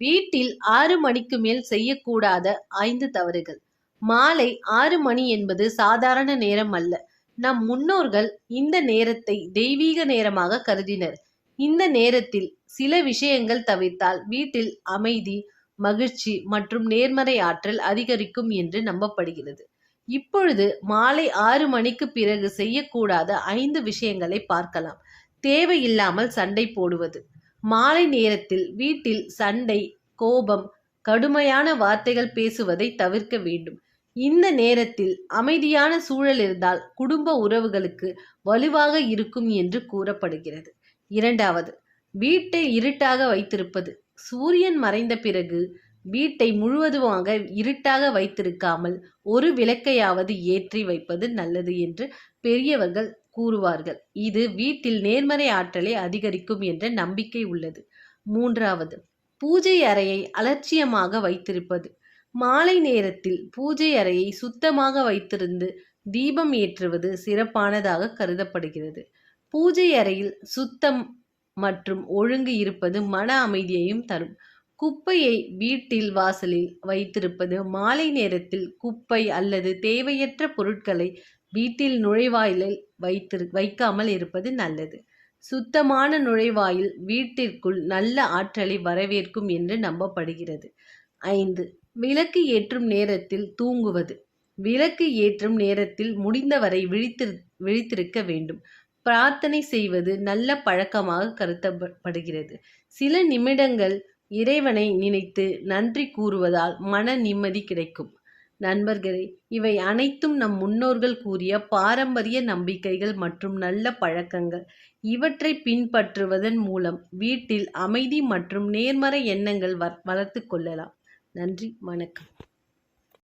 வீட்டில் 6 மணிக்கு மேல் செய்யக்கூடாத 5 தவறுகள். மாலை 6 மணி என்பது சாதாரண நேரம் அல்ல. நம் முன்னோர்கள் இந்த நேரத்தை தெய்வீக நேரமாக கருதினர். இந்த நேரத்தில் சில விஷயங்கள் தவிர்த்தால் வீட்டில் அமைதி, மகிழ்ச்சி மற்றும் நேர்மறை ஆற்றல் அதிகரிக்கும் என்று நம்பப்படுகிறது. இப்பொழுது மாலை 6 மணிக்கு பிறகு செய்யக்கூடாத 5 விஷயங்களை பார்க்கலாம். தேவையில்லாமல் சண்டை போடுவது. மாலை நேரத்தில் வீட்டில் சண்டை, கோபம், கடுமையான வார்த்தைகள் பேசுவதை தவிர்க்க வேண்டும். இந்த நேரத்தில் அமைதியான சூழல் இருந்தால் குடும்ப உறவுகளுக்கு வலுவாக இருக்கும் என்று கூறப்படுகிறது. இரண்டாவது, வீட்டை இருட்டாக வைத்திருப்பது. சூரியன் மறைந்த பிறகு வீட்டை முழுவதுமாக இருட்டாக வைத்திருக்காமல் ஒரு விளக்கையாவது ஏற்றி வைப்பது நல்லது என்று பெரியவர்கள் கூறுவார்கள். இது வீட்டில் நேர்மறை ஆற்றலை அதிகரிக்கும் என்ற நம்பிக்கை உள்ளது. மூன்றாவது, பூஜை அறையை அலட்சியமாக வைத்திருப்பது. மாலை நேரத்தில் பூஜை அறையை சுத்தமாக வைத்திருந்து தீபம் ஏற்றுவது சிறப்பானதாக கருதப்படுகிறது. பூஜை அறையில் சுத்தம் மற்றும் ஒழுங்கு இருப்பது மன அமைதியையும் தரும். குப்பையை வீட்டில் வாசலில் வைத்திருப்பது. மாலை நேரத்தில் குப்பை அல்லது தேவையற்ற பொருட்களை வீட்டில் நுழைவாயிலில் வைக்காமல் இருப்பது நல்லது. சுத்தமான நுழைவாயில் வீட்டிற்குள் நல்ல ஆற்றலை வரவேற்கும் என்று நம்பப்படுகிறது. 5, விளக்கு ஏற்றும் நேரத்தில் தூங்குவது. விளக்கு ஏற்றும் நேரத்தில் முடிந்தவரை விழித்திருக்க வேண்டும். பிரார்த்தனை செய்வது நல்ல பழக்கமாக கருதப்படுகிறது. சில நிமிடங்கள் இறைவனை நினைத்து நன்றி கூறுவதால் மன நிம்மதி கிடைக்கும். நண்பர்களே, இவை அனைத்தும் நம் முன்னோர்கள் கூறிய பாரம்பரிய நம்பிக்கைகள் மற்றும் நல்ல பழக்கங்கள். இவற்றை பின்பற்றுவதன் மூலம் வீட்டில் அமைதி மற்றும் நேர்மறை எண்ணங்கள் வளர்த்து கொள்ளலாம். நன்றி, வணக்கம்.